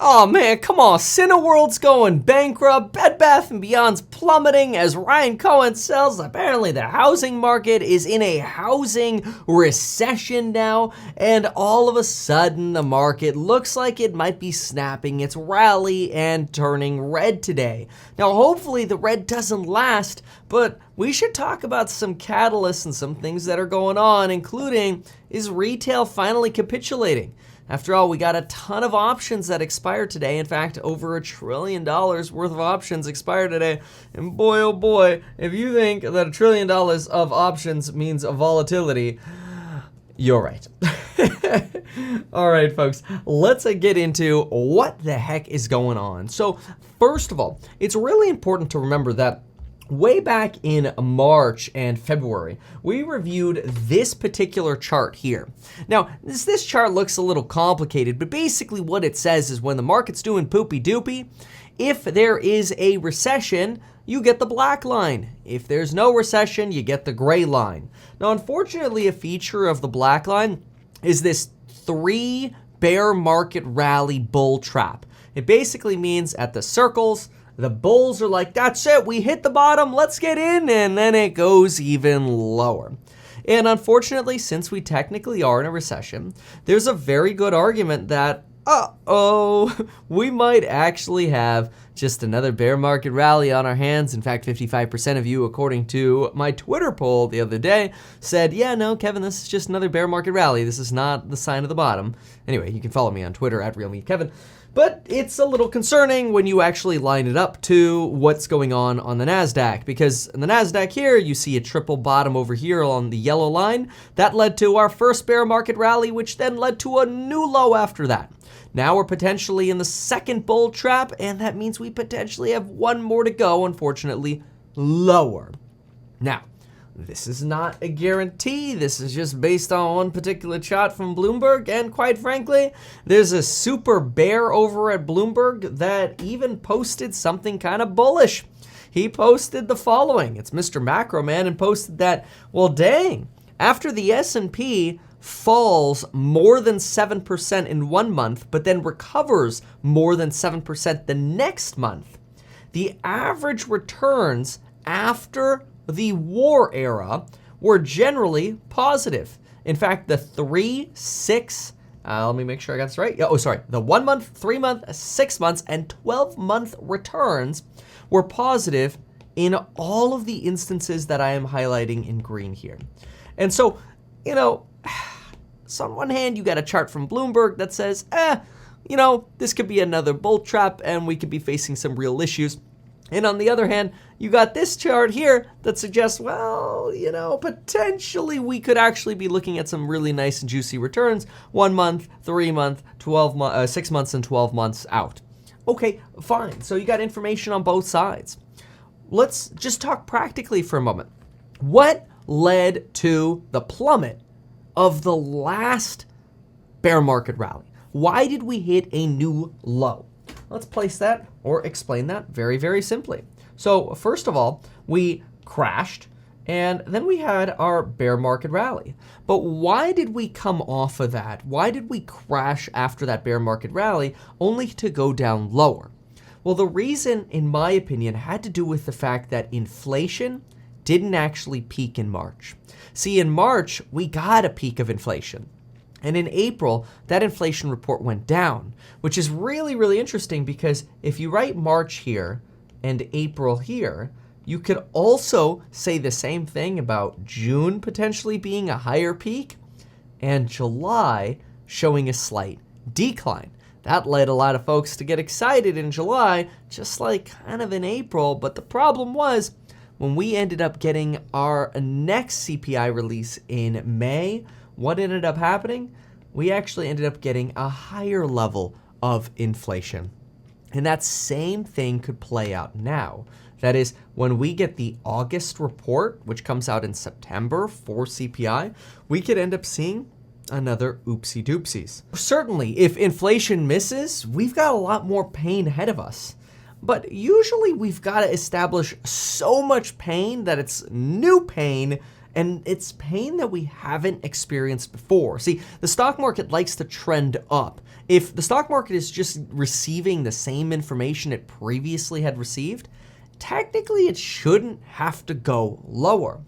Oh man, come on, Cineworld's going bankrupt, Bed Bath & Beyond's plummeting as Ryan Cohen sells. Apparently the housing market is in a housing recession now, and all of a sudden the market looks like it might be snapping its rally and turning red today. Now hopefully the red doesn't last, but we should talk about some catalysts and some things that are going on, including, is retail finally capitulating? After all, we got a ton of options that expire today. In fact, over $1 trillion worth of options expire today. And boy, oh boy, if you think that $1 trillion of options means volatility, you're right. All right, folks, let's get into what the heck is going on. So first of all, it's really important to remember that way back in March and February, we reviewed this particular chart here. Now, this chart looks a little complicated, but basically what it says is when the market's doing poopy-doopy, if there is a recession, you get the black line. If there's no recession, you get the gray line. Now, unfortunately, a feature of the black line is this 3 bear market rally bull trap. It basically means at the circles, the bulls are like, that's it, we hit the bottom, let's get in, and then it goes even lower. And unfortunately, since we technically are in a recession, there's a very good argument that, we might actually have just another bear market rally on our hands. In fact, 55% of you, according to my Twitter poll the other day, said, yeah, no, Kevin, this is just another bear market rally. This is not the sign of the bottom. Anyway, you can follow me on Twitter at RealMeKevin. But it's a little concerning when you actually line it up to what's going on the NASDAQ, because in the NASDAQ here, you see a triple bottom over here on the yellow line. That led to our first bear market rally, which then led to a new low after that. Now we're potentially in the second bull trap, and that means we potentially have one more to go, unfortunately, lower. Now, this is not a guarantee. This is just based on one particular chart from Bloomberg. And quite frankly, there's a super bear over at Bloomberg that even posted something kind of bullish. He posted the following. It's Mr. Macro Man, and posted that, well, dang, after the S&P falls more than 7% in 1 month, but then recovers more than 7% the next month, the average returns after the war era were generally positive. In fact, the 3, 6, let me make sure I got this right. The 1 month, 3 month, 6 months, and 12-month returns were positive in all of the instances that I am highlighting in green here. And so, so on one hand, you got a chart from Bloomberg that says, this could be another bull trap and we could be facing some real issues. And on the other hand, you got this chart here that suggests, well, potentially we could actually be looking at some really nice and juicy returns 1 month, 3 month, 6 months, and 12 months out. Okay, fine. So you got information on both sides. Let's just talk practically for a moment. What led to the plummet of the last bear market rally? Why did we hit a new low? Let's place that or explain that very, very simply. So first of all, we crashed and then we had our bear market rally. But why did we come off of that? Why did we crash after that bear market rally only to go down lower? Well, the reason, in my opinion, had to do with the fact that inflation didn't actually peak in March. See, in March, we got a peak of inflation. And in April, that inflation report went down, which is really, really interesting because if you write March here and April here, you could also say the same thing about June potentially being a higher peak and July showing a slight decline. That led a lot of folks to get excited in July, just like kind of in April. But the problem was when we ended up getting our next CPI release in May, what ended up happening? We actually ended up getting a higher level of inflation. And that same thing could play out now. That is, when we get the August report, which comes out in September for CPI, we could end up seeing another oopsie doopsies. Certainly, if inflation misses, we've got a lot more pain ahead of us. But usually we've got to establish so much pain that it's new pain And it's pain that we haven't experienced before. See, the stock market likes to trend up. If the stock market is just receiving the same information it previously had received, technically it shouldn't have to go lower.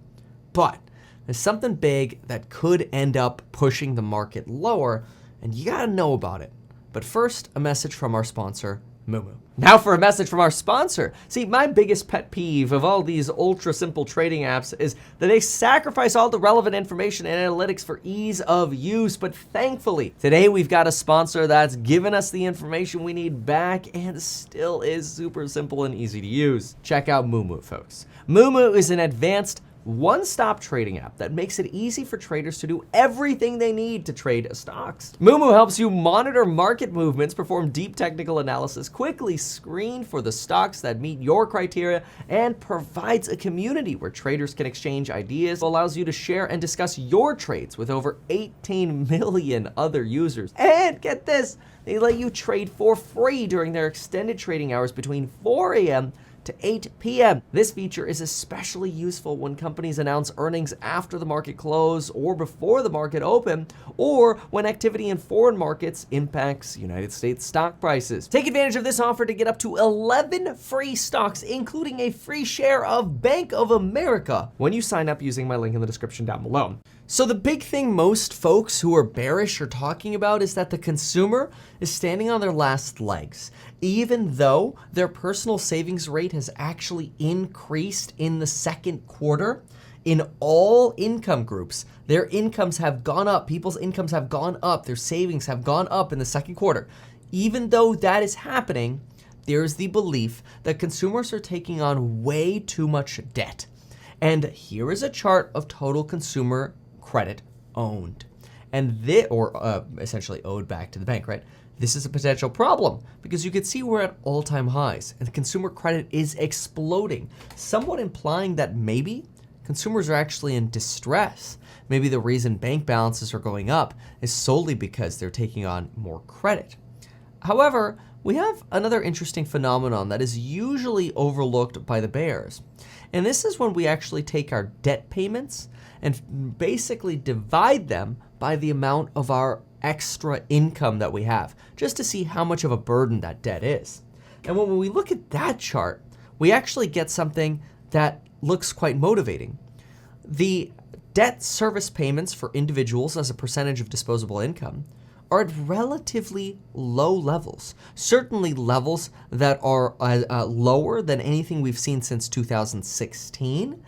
But there's something big that could end up pushing the market lower, and you gotta know about it. But first, a message from our sponsor, Moomoo. Now for a message from our sponsor. See, my biggest pet peeve of all these ultra simple trading apps is that they sacrifice all the relevant information and analytics for ease of use. But thankfully, today we've got a sponsor that's given us the information we need back and still is super simple and easy to use. Check out Moomoo, folks. Moomoo is an advanced one-stop trading app that makes it easy for traders to do everything they need to trade stocks. Moomoo helps you monitor market movements, perform deep technical analysis, quickly screen for the stocks that meet your criteria, and provides a community where traders can exchange ideas, allows you to share and discuss your trades with over 18 million other users. And get this, they let you trade for free during their extended trading hours between 4 a.m. to 8 p.m. This feature is especially useful when companies announce earnings after the market close or before the market open, or when activity in foreign markets impacts United States stock prices. Take advantage of this offer to get up to 11 free stocks, including a free share of Bank of America, when you sign up using my link in the description down below. So the big thing most folks who are bearish are talking about is that the consumer is standing on their last legs. Even though their personal savings rate has actually increased in the second quarter, in all income groups, their incomes have gone up. People's incomes have gone up. Their savings have gone up in the second quarter. Even though that is happening, there's the belief that consumers are taking on way too much debt. And here is a chart of total consumer credit owned, and essentially owed back to the bank, right? This is a potential problem because you can see we're at all-time highs and the consumer credit is exploding, somewhat implying that maybe consumers are actually in distress. Maybe the reason bank balances are going up is solely because they're taking on more credit. However, we have another interesting phenomenon that is usually overlooked by the bears. And this is when we actually take our debt payments and basically divide them by the amount of our extra income that we have, just to see how much of a burden that debt is. And when we look at that chart, we actually get something that looks quite motivating. The debt service payments for individuals as a percentage of disposable income are at relatively low levels, certainly levels that are lower than anything we've seen since 2016,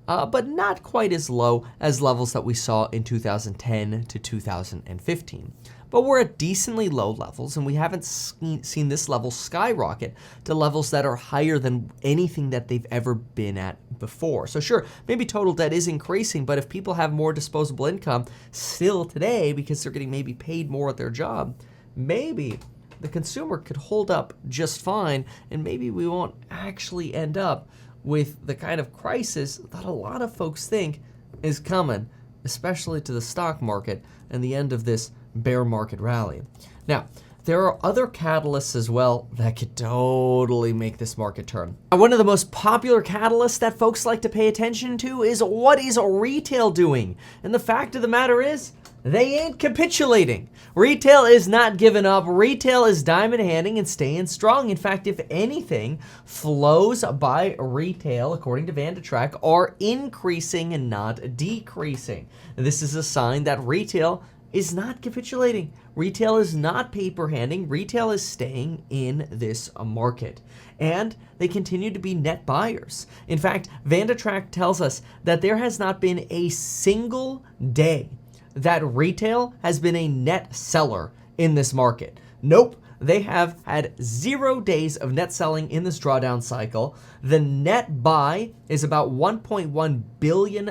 but not quite as low as levels that we saw in 2010 to 2015. But we're at decently low levels, and we haven't seen this level skyrocket to levels that are higher than anything that they've ever been at before. So sure, maybe total debt is increasing, but if people have more disposable income still today because they're getting maybe paid more at their job, maybe the consumer could hold up just fine, and maybe we won't actually end up with the kind of crisis that a lot of folks think is coming, especially to the stock market and the end of this bear market rally. Now, there are other catalysts as well that could totally make this market turn. One of the most popular catalysts that folks like to pay attention to is what is retail doing? And the fact of the matter is, they ain't capitulating. Retail is not giving up. Retail is diamond handing and staying strong. In fact, if anything, flows by retail, according to VandeTrack, are increasing and not decreasing. This is a sign that retail is not capitulating. Retail is not paper handing. Retail is staying in this market. And they continue to be net buyers. In fact, VandeTrack tells us that there has not been a single day that retail has been a net seller in this market. Nope, they have had 0 days of net selling in this drawdown cycle. The net buy is about $1.1 billion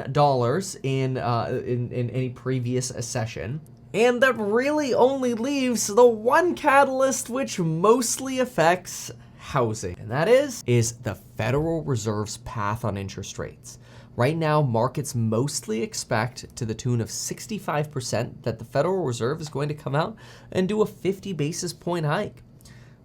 in any previous session. And that really only leaves the one catalyst which mostly affects housing, and that is the Federal Reserve's path on interest rates. Right now, markets mostly expect to the tune of 65% that the Federal Reserve is going to come out and do a 50 basis point hike.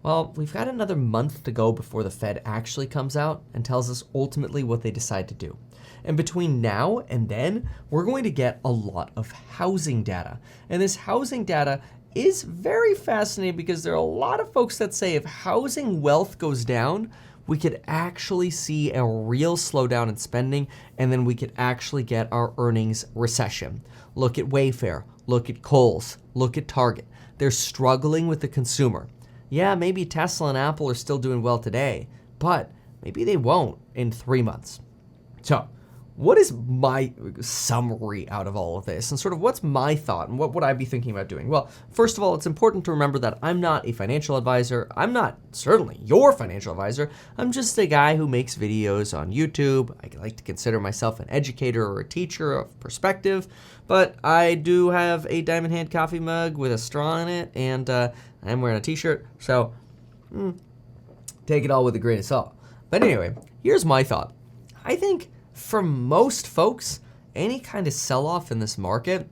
Well, we've got another month to go before the Fed actually comes out and tells us ultimately what they decide to do. And between now and then, we're going to get a lot of housing data. And this housing data is very fascinating because there are a lot of folks that say if housing wealth goes down, we could actually see a real slowdown in spending, and then we could actually get our earnings recession. Look at Wayfair, look at Kohl's, look at Target. They're struggling with the consumer. Yeah, maybe Tesla and Apple are still doing well today, but maybe they won't in 3 months. So, what is my summary out of all of this? And sort of what's my thought and what would I be thinking about doing? Well, first of all, it's important to remember that I'm not a financial advisor. I'm not certainly your financial advisor. I'm just a guy who makes videos on YouTube. I like to consider myself an educator or a teacher of perspective, but I do have a diamond hand coffee mug with a straw in it, and I'm wearing a t-shirt, so take it all with a grain of salt. But anyway, here's my thought. I think for most folks, any kind of sell-off in this market,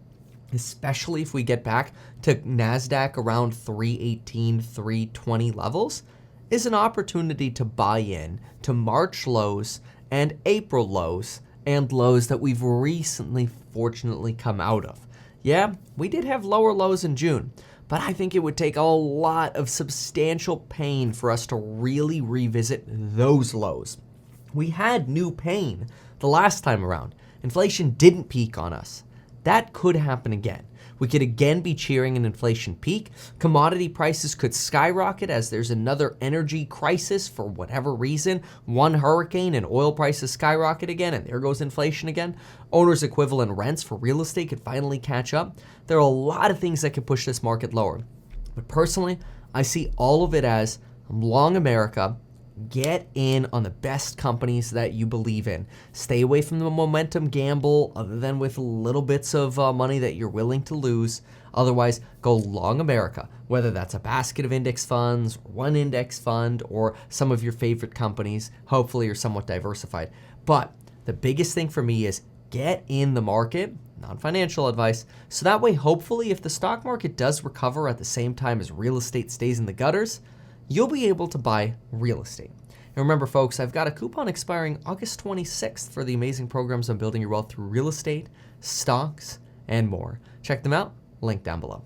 especially if we get back to NASDAQ around 318, 320 levels, is an opportunity to buy in to March lows and April lows and lows that we've recently fortunately come out of. Yeah, we did have lower lows in June, but I think it would take a lot of substantial pain for us to really revisit those lows. We had new pain the last time around. Inflation didn't peak on us. That could happen again. We could again be cheering an inflation peak. Commodity prices could skyrocket as there's another energy crisis for whatever reason. One hurricane and oil prices skyrocket again, and there goes inflation again. Owners' equivalent rents for real estate could finally catch up. There are a lot of things that could push this market lower. But personally, I see all of it as I'm long America. Get in on the best companies that you believe in. Stay away from the momentum gamble other than with little bits of money that you're willing to lose. Otherwise, go long America, whether that's a basket of index funds, one index fund, or some of your favorite companies. Hopefully you're somewhat diversified. But the biggest thing for me is get in the market, non-financial advice, so that way hopefully if the stock market does recover at the same time as real estate stays in the gutters, you'll be able to buy real estate. And remember, folks, I've got a coupon expiring August 26th for the amazing programs on building your wealth through real estate, stocks, and more. Check them out, link down below.